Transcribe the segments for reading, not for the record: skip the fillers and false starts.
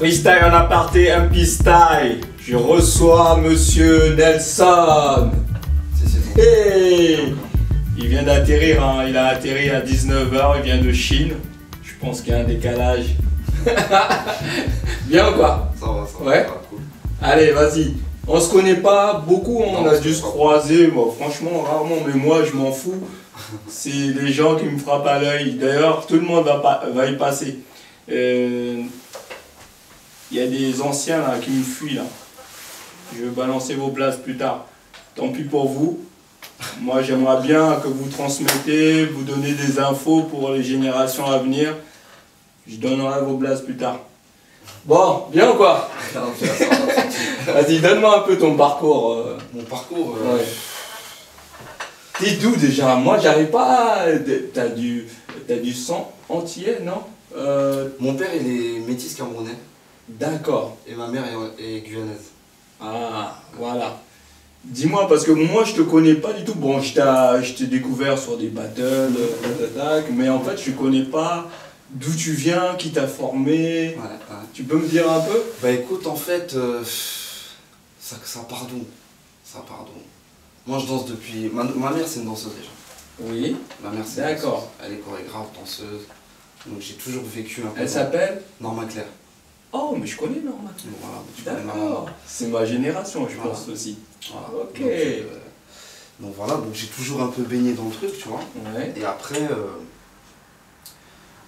Freestyle en aparté, un style. Je reçois Monsieur Nelson. Hey, il vient d'atterrir, hein. Il a atterri à 19 h, il vient de Chine. Je pense qu'il y a un décalage. Bien ou quoi? Ça va, ça va. Ouais. Ça va, cool. Allez, vas-y. On se connaît pas beaucoup, on Non, a dû se croiser, bon, franchement rarement, mais moi je m'en fous. C'est les gens qui me frappent à l'œil. D'ailleurs, tout le monde va y passer. Il y a des anciens là qui me fuient là. Je vais balancer vos places plus tard. Tant pis pour vous. Moi j'aimerais bien que vous transmettez, vous donnez des infos pour les générations à venir. Je donnerai vos places plus tard. Bon, bien ou quoi? Vas-y, donne-moi un peu ton parcours. Mon parcours, Ouais. T'es d'où déjà? Moi j'arrive pas. T'as du sang entier, non? mon père il est métis camerounais D'accord. et ma mère est guyanaise. Ah, voilà. Dis-moi, parce que moi je te connais pas du tout. Bon, je t'ai découvert sur des battles, mais en fait je connais pas d'où tu viens, qui t'a formé. Ouais. Tu peux me dire un peu? Bah écoute, en fait, ça part d'où? Ça part d'où? Moi je danse depuis... Ma mère c'est une danseuse déjà. Oui. Ma mère c'est une D'accord. danseuse. Elle est chorégraphe, danseuse. Donc j'ai toujours vécu un peu... Elle s'appelle? Norma Claire. Oh, mais je connais Norma. Donc voilà, tu connais ma maman. D'accord. C'est ma génération, je Voilà. pense aussi. Voilà. Ok. Donc voilà, donc j'ai toujours un peu baigné dans le truc, tu vois. Ouais. Et après,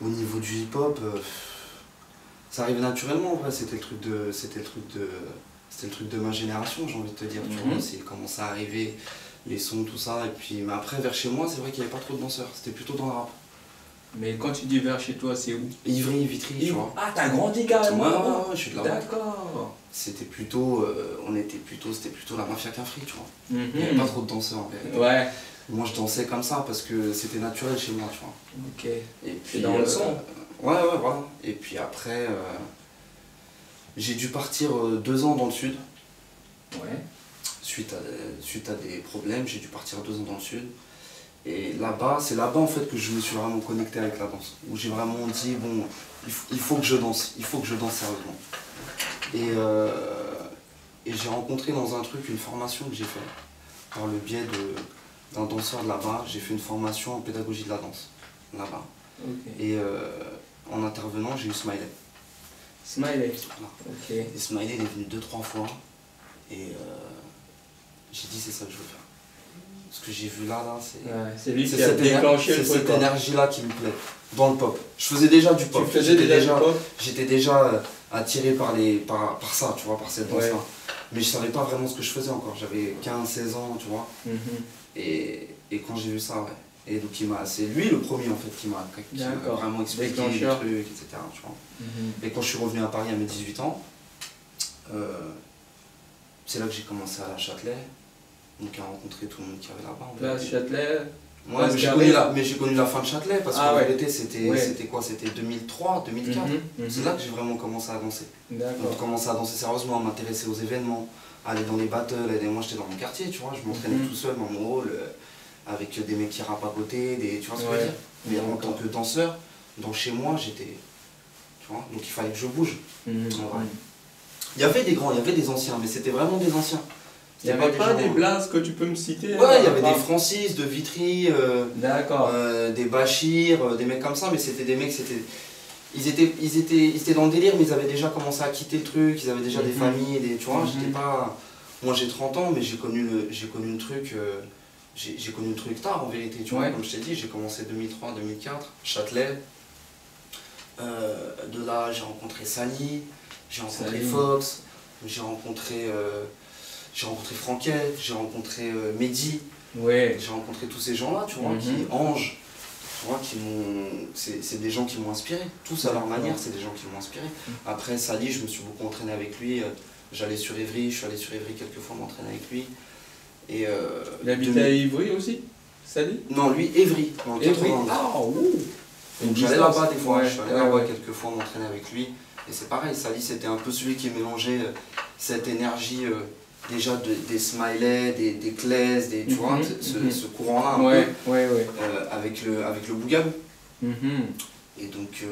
au niveau du hip-hop, ça arrivait naturellement en vrai, c'était le truc de ma génération, j'ai envie de te dire, tu vois, c'est commencé à arriver, les sons, tout ça, et puis mais après vers chez moi, c'est vrai qu'il n'y avait pas trop de danseurs, c'était plutôt dans le rap. Mais quand tu dis vers chez toi, c'est où? Ivry, Vitry, tu vois. Ah, t'as grandi carrément? Ouais, je suis de là-bas. D'accord. C'était plutôt, c'était plutôt la mafia qu'un fric, tu vois. Il n'y avait pas trop de danseurs en vérité. Ouais. Moi je dansais comme ça parce que c'était naturel chez moi, tu vois. Ok. Et puis dans le son. Ouais, voilà. Et puis après, j'ai dû partir 2 ans dans le sud. Ouais. Suite à des problèmes, j'ai dû partir 2 ans dans le sud. Et là-bas, c'est là-bas en fait que je me suis vraiment connecté avec la danse. Où j'ai vraiment dit, bon, il faut que je danse, sérieusement. Et j'ai rencontré dans un truc une formation que j'ai faite par le biais d'un danseur de là-bas. J'ai fait une formation en pédagogie de la danse là-bas. Ok. Et en intervenant, j'ai eu Smiley. Smiley. Voilà. Ok. Et Smiley, il est venu 2-3 fois. Et j'ai dit, c'est ça que je veux faire. Ce que j'ai vu là, c'est... Ouais, c'est lui C'est qui a déclenché le cette truc. énergie-là qui me plaît, dans le pop. Je faisais déjà du pop. Tu faisais déjà du pop? J'étais déjà attiré par ça, tu vois, par cette danse-là. Ouais. Mais je savais pas vraiment ce que je faisais encore. J'avais 15-16 ans, tu vois. Mhm. Et quand j'ai vu ça, ouais. Et donc c'est lui le premier en fait qui m'a vraiment expliqué les Déclencheur. trucs, etc. Tu vois. Mhm. Et quand je suis revenu à Paris à mes 18 ans, c'est là que j'ai commencé à la Châtelet. Donc à rencontrer tout le monde qui avait là-bas. Place Châtelet. Ouais, mais j'ai connu la fin de Châtelet parce qu'en vérité c'était quoi? C'était 2003, 2004. C'est là que j'ai vraiment commencé à danser. D'accord. Donc commencé à danser sérieusement, à m'intéresser aux événements, à aller dans les battles. Et moi j'étais dans mon quartier, tu vois, je m'entraînais tout seul dans mon hall, avec des mecs qui rappent à côté, tu vois ce que je veux dire. Mais en tant que danseur, chez moi j'étais, tu vois, donc il fallait que je bouge. En vrai. Il y avait des grands, il y avait des anciens, mais c'était vraiment des anciens. Il n'y avait pas des blases que tu peux me citer? Ouais, il y avait des Francis, de Vitry, d'accord. des Bachir, des mecs comme ça, mais c'était des mecs, ils étaient dans le délire, mais ils avaient déjà commencé à quitter le truc, ils avaient déjà des familles, tu vois, j'étais pas... Moi j'ai 30 ans, mais j'ai connu le truc tard en vérité, tu vois, comme je t'ai dit, j'ai commencé 2003, 2004, Châtelet. De là, j'ai rencontré Sally, j'ai rencontré Fox, j'ai rencontré Franquet, j'ai rencontré Mehdi, j'ai rencontré tous ces gens-là, tu vois, Ange, tu vois, c'est des gens qui m'ont inspiré, tous à leur manière, c'est des gens qui m'ont inspiré. Après Sally, je me suis beaucoup entraîné avec lui, j'allais sur Ivry, je suis allé sur Ivry quelques fois m'entraîner avec lui. Et il habitait à Ivry aussi, Sally? Non, lui, Évry, dans le 92. Ah, ouh. Donc j'allais là-bas des fois, je suis allé là-bas quelques fois m'entraîner avec lui. Et c'est pareil, Sally c'était un peu celui qui mélangeait cette énergie déjà des Smiley, des Clays, tu vois, ce courant-là un peu, avec le Bougabou. Et donc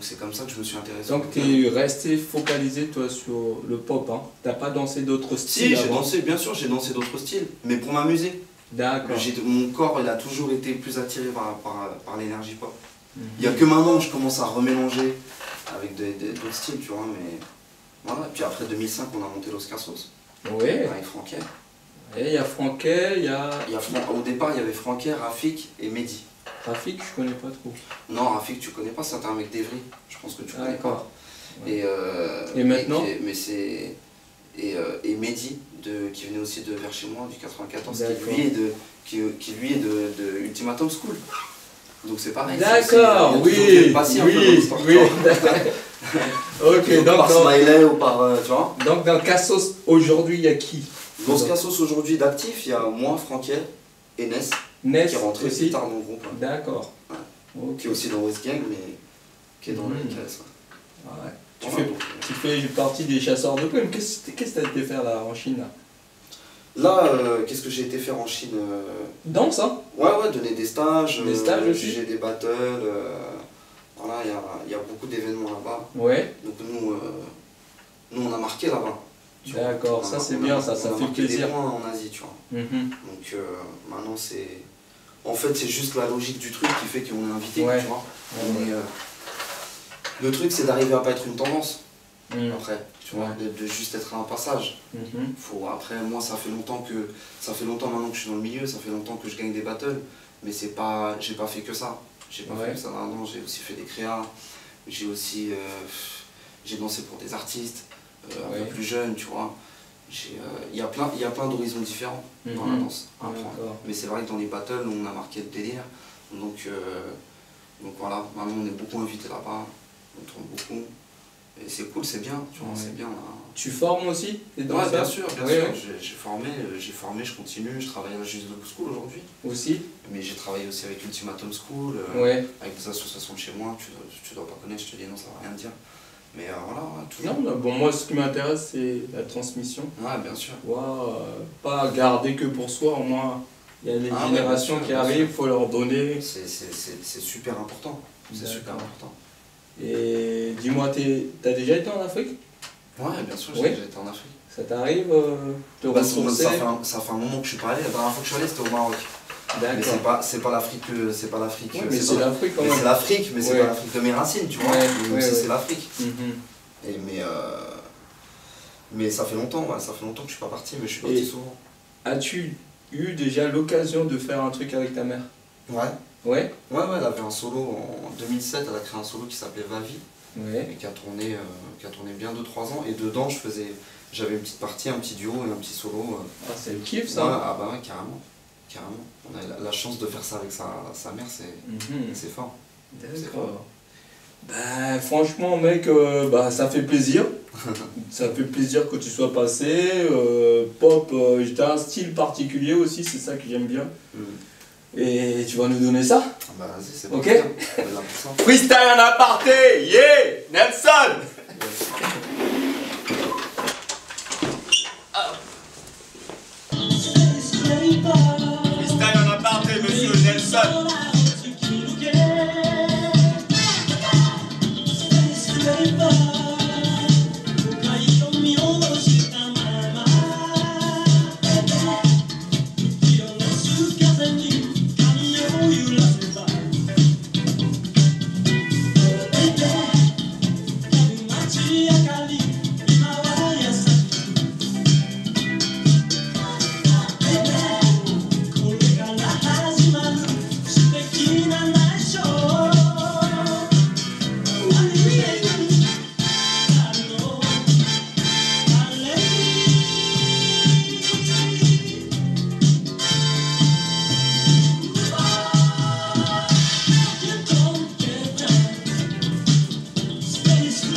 c'est comme ça que je me suis intéressé. Donc tu es resté focalisé toi sur le pop, hein? T'as pas dansé d'autres styles? Si, j'ai dansé, bien sûr, j'ai dansé d'autres styles, mais pour m'amuser. D'accord. Mon corps, il a toujours été plus attiré par l'énergie pop. Il n'y a que maintenant que je commence à remélanger avec d'autres styles, tu vois, mais voilà. Et puis après 2005, on a monté Los Cassos. Oui. Avec Franquet. Et il y a Franquet, Au départ, il y avait Franquet, Rafik et Mehdi. Rafik, je connais pas trop. Non, Rafik, tu connais pas, c'est un mec d'Evry. Je pense que tu connais pas. Ouais. Et maintenant et Mehdi, qui venait aussi de vers chez moi, du 94, qui lui est de Ultimatum School. Donc c'est pareil. D'accord, oui. Ok, donc par Smiley ou par. Tu vois. Donc dans Cassos, aujourd'hui, il y a qui? Dans ce Cassos, aujourd'hui, d'actifs, il y a moi, Franquet et Ness. Ness qui est rentré aussi. plus tard dans le groupe. Ouais. D'accord. Ouais. Okay. Qui est aussi dans West Gang, mais qui est dans le KS. Ouais. Tu fais partie des chasseurs de plumes. Qu'est-ce que tu as été faire là en Chine? Là, qu'est-ce que j'ai été faire en Chine? Danse, hein? Ouais, donner des stages. Des stages aussi. Juger des battles. Voilà, il y a beaucoup d'événements là-bas. Ouais. Donc nous on a marqué là-bas. D'accord, ça c'est bien, ça fait plaisir. Des points en Asie, tu vois. Donc maintenant c'est... En fait c'est juste la logique du truc qui fait qu'on est invité, tu vois. Mais, le truc c'est d'arriver à pas être une tendance. Après, tu vois, de juste être un passage. Après, moi ça fait longtemps maintenant que je suis dans le milieu, ça fait longtemps que je gagne des battles, mais j'ai pas fait que ça. J'ai pas fait que ça non, j'ai aussi fait des créas, j'ai aussi j'ai dansé pour des artistes un peu plus jeunes, tu vois. Il y a plein d'horizons différents dans la danse à apprendre. Mais c'est vrai que dans les battles on a marqué le délire. Donc voilà, maintenant on est beaucoup invités là-bas, on tourne beaucoup. Et c'est cool, c'est bien, tu vois, c'est bien. Là. Tu formes aussi les danseurs? Ouais, bien sûr. J'ai formé, je continue, je travaille à la Juste Debout School aujourd'hui. Aussi. Mais j'ai travaillé aussi avec Ultimatum School, avec des associations de chez moi, tu dois pas connaître, je te dis non, ça va rien te dire. Mais voilà, toujours. Non, bon, moi ce qui m'intéresse c'est la transmission. Ouais, bien sûr. Pas garder que pour soi, au moins il y a les générations qui arrivent, il faut leur donner. C'est super important, c'est super important. Et dis-moi, t'as déjà été en Afrique? Ouais, bien sûr, j'ai déjà été en Afrique. Ça t'arrive de ressourcer? Ça fait un moment que je suis pas allé, la dernière fois que je suis allé c'était au Maroc. Mais c'est pas l'Afrique mais c'est l'Afrique quand même. C'est l'Afrique, mais c'est pas l'Afrique de mes racines, tu vois. C'est l'Afrique. Mais ça fait longtemps, ça fait longtemps que je suis pas parti, mais je suis parti souvent. As-tu eu déjà l'occasion de faire un truc avec ta mère? Ouais, elle avait un solo en 2007, elle a créé un solo qui s'appelait Vavi, et qui a tourné bien 2-3 ans, et dedans j'avais une petite partie, un petit duo et un petit solo. Ah, c'est le kiff ça? Ouais, carrément. On a la chance de faire ça avec sa mère, c'est fort. D'accord. Bah franchement mec, ça fait plaisir. Ça fait plaisir que tu sois passé. Pop, j'ai un style particulier aussi, c'est ça que j'aime bien. Et tu vas nous donner ça? Bah vas-y, c'est ok. Freestyle en aparté, yeah, Nelson. Freestyle en aparté, monsieur Nelson.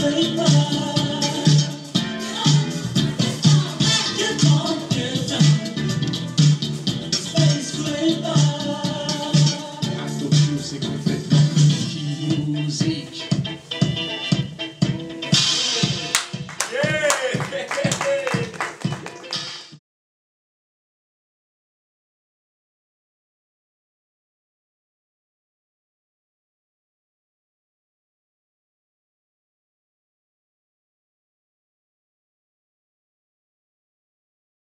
Play